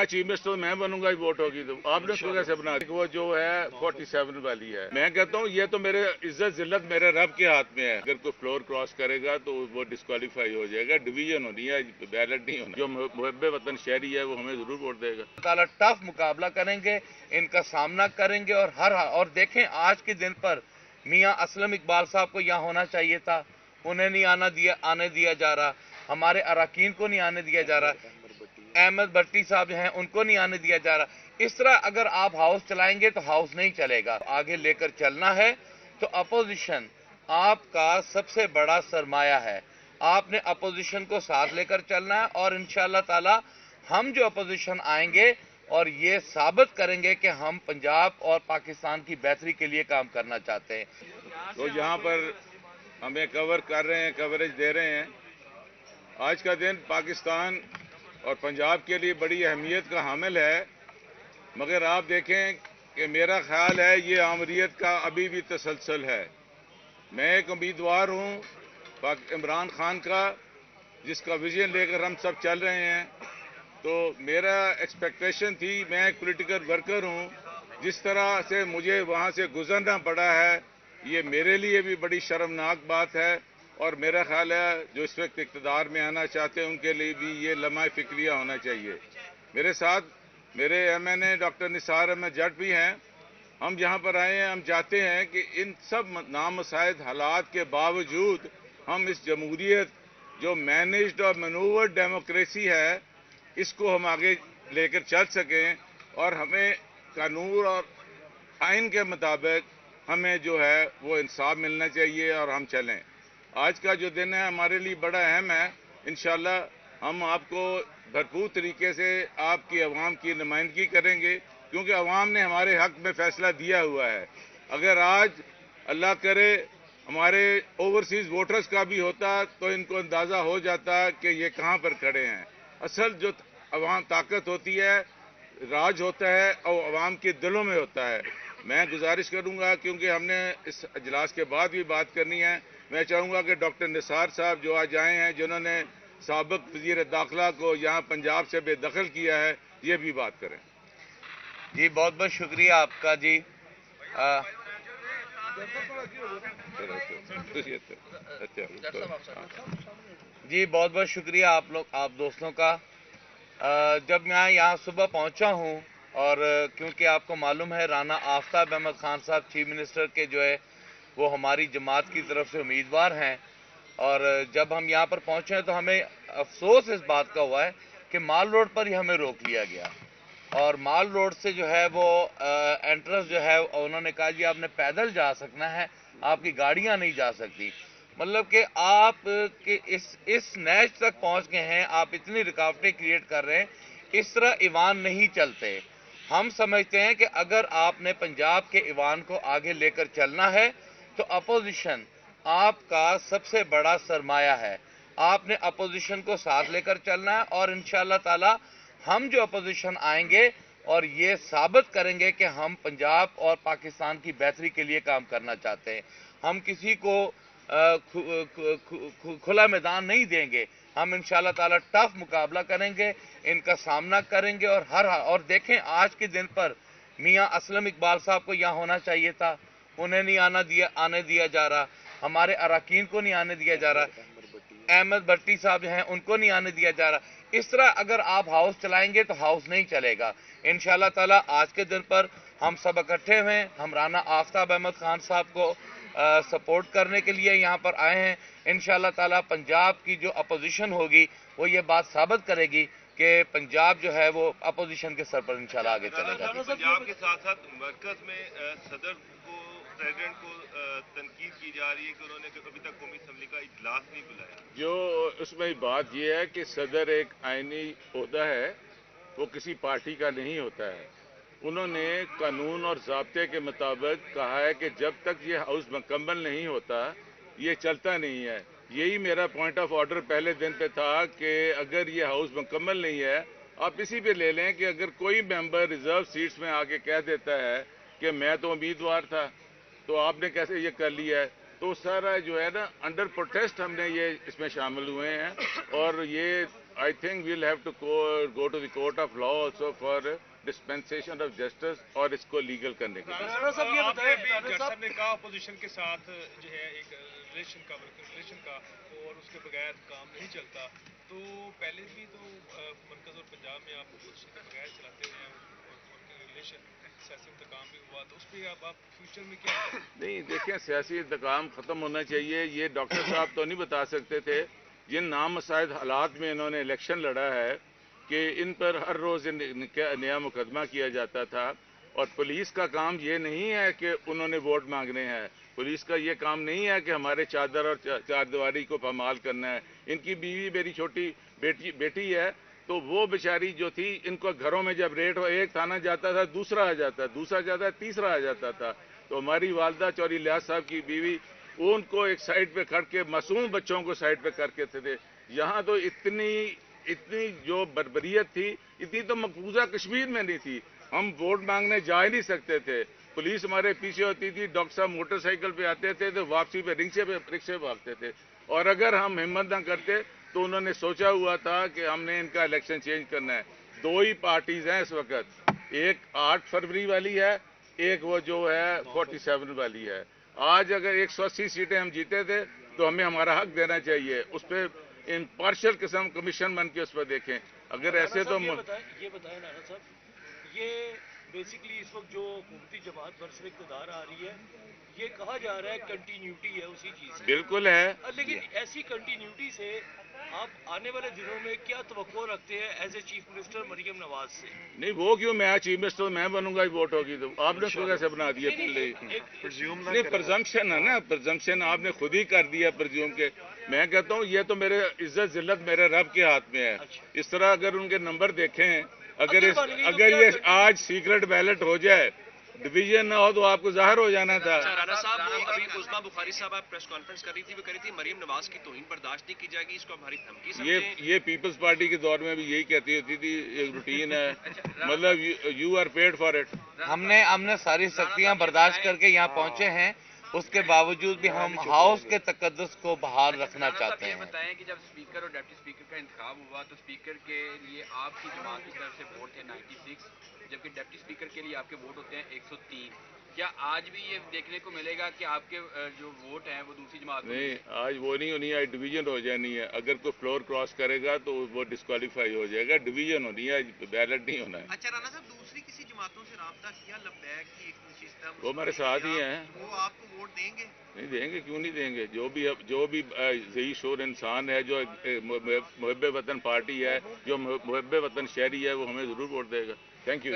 मैं chief minister मैं बनूंगा, वोट होगी तो आपने उसको कैसे बना? वो जो है 47 वाली है। मैं कहता हूँ ये तो मेरे इज्जत जिल्लत मेरे रब के हाथ में है। अगर कोई फ्लोर क्रॉस करेगा तो वो डिस्क्वालीफाई हो जाएगा। डिवीजन होनी है, बैलेट नहीं होनी। जो मुहब्बे वतन शहरी है वो हमें जरूर वोट देगा। ताला टफ मुकाबला करेंगे, इनका सामना करेंगे और देखें आज के दिन पर मियां असलम इकबाल साहब को यहाँ होना चाहिए था, उन्हें नहीं आने दिया जा रहा। हमारे अरकान को नहीं आने दिया जा रहा। अहमद भट्टी साहब हैं, उनको नहीं आने दिया जा रहा। इस तरह अगर आप हाउस चलाएंगे तो हाउस नहीं चलेगा। आगे लेकर चलना है तो अपोजिशन आपका सबसे बड़ा सरमाया है। आपने अपोजिशन को साथ लेकर चलना है और इंशाअल्लाह ताला हम जो अपोजिशन आएंगे और ये साबित करेंगे कि हम पंजाब और पाकिस्तान की बेहतरी के लिए काम करना चाहते हैं। तो यहाँ पर हमें कवर कर रहे हैं, कवरेज दे रहे हैं। आज का दिन पाकिस्तान और पंजाब के लिए बड़ी अहमियत का हामिल है, मगर आप देखें कि मेरा ख्याल है ये आमरीत का अभी भी तसलसल है। मैं एक उम्मीदवार हूँ इमरान खान का, जिसका विजन लेकर हम सब चल रहे हैं। तो मेरा एक्सपेक्टेशन थी, मैं एक पॉलिटिकल वर्कर हूँ, जिस तरह से मुझे वहाँ से गुजरना पड़ा है ये मेरे लिए भी बड़ी शर्मनाक बात है। और मेरा ख्याल है जो इस वक्त इक़्तिदार में आना चाहते हैं उनके लिए भी ये लम्हा फिक्रिया होना चाहिए। मेरे साथ मेरे MNA डॉक्टर निसार अहमद जट भी हैं। हम यहाँ पर आए हैं, हम चाहते हैं कि इन सब नामसाइद हालात के बावजूद हम इस जमहूरियत जो मैनेज्ड और मैनूवर्ड डेमोक्रेसी है इसको हम आगे लेकर चल सकें और हमें कानून और आइन के मुताबिक हमें जो है वो इंसाफ मिलना चाहिए और हम चलें। आज का जो दिन है हमारे लिए बड़ा अहम है। इंशाअल्लाह हम आपको भरपूर तरीके से आपकी अवाम की नुमाइंदगी करेंगे, क्योंकि अवाम ने हमारे हक में फैसला दिया हुआ है। अगर आज अल्लाह करे हमारे ओवरसीज़ वोटर्स का भी होता तो इनको अंदाज़ा हो जाता कि ये कहाँ पर खड़े हैं। असल जो अवाम ताकत होती है, राज होता है और अवाम के दिलों में होता है। मैं गुजारिश करूंगा, क्योंकि हमने इस इजलास के बाद भी बात करनी है, मैं चाहूँगा कि डॉक्टर निसार साहब जो आज आए हैं, जिन्होंने साबिक वज़ीर दाखिला को यहाँ पंजाब से बेदखल किया है, ये भी बात करें। जी बहुत बहुत शुक्रिया आपका जी। जी बहुत बहुत शुक्रिया आप दोस्तों का। जब मैं यहाँ सुबह पहुँचा हूँ और क्योंकि आपको मालूम है राना आफ्ताब अहमद खान साहब चीफ मिनिस्टर के जो है वो हमारी जमात की तरफ से उम्मीदवार हैं, और जब हम यहाँ पर पहुँचे हैं तो हमें अफसोस इस बात का हुआ है कि माल रोड पर ही हमें रोक लिया गया। और माल रोड से जो है वो एंट्रेंस जो है उन्होंने कहा जी आपने पैदल जा सकना है, आपकी गाड़ियां नहीं जा सकती। मतलब कि आप कि इस नैच तक पहुंच गए हैं, आप इतनी रुकावटें क्रिएट कर रहे हैं। इस तरह ईवान नहीं चलते। हम समझते हैं कि अगर आपने पंजाब के ईवान को आगे लेकर चलना है तो अपोजिशन आपका सबसे बड़ा सरमाया है। आपने अपोजिशन को साथ लेकर चलना है और इंशाअल्लाह ताला हम जो अपोजिशन आएंगे और ये साबित करेंगे कि हम पंजाब और पाकिस्तान की बेहतरी के लिए काम करना चाहते हैं। हम किसी को खुला मैदान नहीं देंगे। हम इंशाअल्लाह ताला टफ मुकाबला करेंगे, इनका सामना करेंगे और देखें आज के दिन पर मियां असलम इकबाल साहब को यहाँ होना चाहिए था, उन्हें नहीं आने दिया जा रहा। हमारे अरकान को नहीं आने दिया जा रहा। अहमद भट्टी साहब हैं, उनको नहीं आने दिया जा रहा। इस तरह अगर आप हाउस चलाएंगे तो हाउस नहीं चलेगा। इंशाअल्लाह ताला आज के दिन पर हम सब इकट्ठे हुए, हम राना आफ्ताब अहमद खान साहब को सपोर्ट करने के लिए यहाँ पर आए हैं। इंशाअल्लाह ताला पंजाब की जो अपोजिशन होगी वो ये बात साबित करेगी कि पंजाब जो है वो अपोजिशन के सर पर इंशाअल्लाह आगे चलेगा। पंजाब के साथ साथ मरकज में सदर को प्रेसिडेंट को तनकीद की जा रही है कि उन्होंने अभी तक कौमी असम्बली का इजलास नहीं बुलाया। जो उसमें बात यह है कि सदर एक आईनी ओहदा है, वो किसी पार्टी का नहीं होता है। उन्होंने कानून और ज़ाब्ते के मुताबिक कहा है कि जब तक ये हाउस मुकम्मल नहीं होता ये चलता नहीं है। यही मेरा पॉइंट ऑफ ऑर्डर पहले दिन पे था कि अगर ये हाउस मुकम्मल नहीं है, आप इसी पे ले लें कि अगर कोई मेंबर रिजर्व सीट्स में आके कह देता है कि मैं तो उम्मीदवार था तो आपने कैसे ये कर लिया है, तो सारा जो है ना अंडर प्रोटेस्ट हमने ये इसमें शामिल हुए हैं और ये I think we'll have to go to the court of law also for dispensation of justice اور اس کو لیگل کرنے کے لیے. رانا صاحب یہ بتائیں, رانا صاحب نے کہا اپوزیشن کے ساتھ جو ہے ایک ریلیشن کا اور اس کے بغیر کام نہیں چلتا, تو پہلے بھی تو مرکز اور پنجاب میں آپ اپوزیشن کے بغیر چلاتے رہے ہیں, ریلیشن سیاسی انتقام بھی ہوا, تو اس پہ آپ فیوچر میں کیا نہیں دیکھیں, سیاسی انتقام ختم ہونا چاہیے. یہ ڈاکٹر صاحب تو نہیں بتا سکتے تھے جن نامساعد حالات میں انہوں نے الیکشن لڑا ہے کہ ان پر ہر روز نیا مقدمہ کیا جاتا تھا. اور پولیس کا کام یہ نہیں ہے کہ انہوں نے ووٹ مانگنے ہیں, پولیس کا یہ کام نہیں ہے کہ ہمارے چادر اور چار دیواری کو پامال کرنا ہے. ان کی بیوی میری چھوٹی بیٹی ہے, تو وہ بیچاری جو تھی, ان کو گھروں میں جب ریٹ ہو, ایک تھانہ جاتا تھا دوسرا آ جاتا, دوسرا جاتا تیسرا آ جاتا تھا. تو ہماری والدہ چوری لیاس صاحب کی بیوی, ان کو ایک سائڈ پہ کر کے معصوم بچوں کو سائڈ پہ کر کے تھے. یہاں تو اتنی جو بربریت تھی, اتنی تو مقبوضہ کشمیر میں نہیں تھی. ہم ووٹ مانگنے جا ہی نہیں سکتے تھے, پولیس ہمارے پیچھے ہوتی تھی, ڈاکٹر صاحب موٹر سائیکل پہ آتے تھے تو واپسی پہ رکشے پہ آتے تھے. اور اگر ہم ہمت نہ کرتے تو انہوں نے سوچا ہوا تھا کہ ہم نے ان کا الیکشن چینج کرنا ہے. دو ہی پارٹیز ہیں اس وقت, ایک 8 فروری والی ہے, ایک وہ جو ہے 47 والی ہے. آج اگر 180 سیٹیں ہم جیتے تھے تو ہمیں ہمارا حق دینا چاہیے. اس پہ امپارشل قسم کمیشن بن کے اس پہ دیکھیں. اگر ایسے تو یہ بتائیں رانا صاحب, یہ بیسکلی اس وقت جو حکومتی جماعت برسر اقتدار آ رہی ہے, یہ کہا جا رہا ہے کنٹینیوٹی ہے اسی چیز سے. بالکل ہے, لیکن ایسی کنٹینیوٹی سے آپ آنے والے دنوں میں کیا توقع رکھتے ہیں as a chief minister Maryam Nawaz سے؟ نہیں وہ کیوں, میں چیف منسٹر میں بنوں گا, ووٹ ہوگی تو آپ نے اس کو کیسے بنا دیا پہلے؟ نہیں پرزمپشن ہے نا, پرزمپشن آپ نے خود ہی کر دیا پرزیوم کے. میں کہتا ہوں یہ تو میرے عزت ذلت میرے رب کے ہاتھ میں ہے. اس طرح اگر ان کے نمبر دیکھیں, اگر یہ آج سیکرٹ بیلٹ ہو جائے, ڈویژن نہ ہو تو آپ کو ظاہر ہو جانا تھا. رانا صاحب, وہ ابھی عظمیٰ بخاری صاحب آپ پریس کانفرنس کر رہی تھی, وہ کہہ رہی تھی مریم نواز کی توہین برداشت نہیں کی جائے گی, اس کو ہماری دھمکی سمجھیں. یہ پیپلز پارٹی کے دور میں بھی یہی کہتی ہوتی تھی, ایک روٹین ہے, مطلب you are paid for it. ہم نے ساری سختیاں برداشت کر کے یہاں پہنچے ہیں, اس کے باوجود بھی ہم ہاؤس کے تقدس کو بحال رکھنا چاہتے ہیں. یہ بتائیں کہ جب اسپیکر اور ڈپٹی اسپیکر کا انتخاب ہوا تو اسپیکر کے لیے آپ کی جماعت کی طرف سے ووٹ تھے 96, جبکہ ڈپٹی اسپیکر کے لیے آپ کے ووٹ ہوتے ہیں 103. کیا آج بھی یہ دیکھنے کو ملے گا کہ آپ کے جو ووٹ ہیں وہ دوسری جماعت نہیں, آج وہ نہیں ہونی ہے, آج ڈویژن ہو جانی ہے. اگر کوئی فلور کراس کرے گا تو وہ ڈسکوالیفائی ہو جائے گا. ڈویژن ہونی ہے, بیلٹ نہیں ہونا ہے. اچھا رانا صاحب, دوسری کسی جماعتوں سے رابطہ کیا؟ لبیک کی ایک نشستہ, وہ ہمارے ساتھ ہی ہیں. وہ آپ کو ووٹ دیں گے؟ نہیں دیں گے, کیوں نہیں دیں گے. جو بھی ذہی شعور انسان ہے, جو محب وطن پارٹی ہے, جو محب وطن شہری ہے, وہ ہمیں ضرور ووٹ دے گا. Thank you.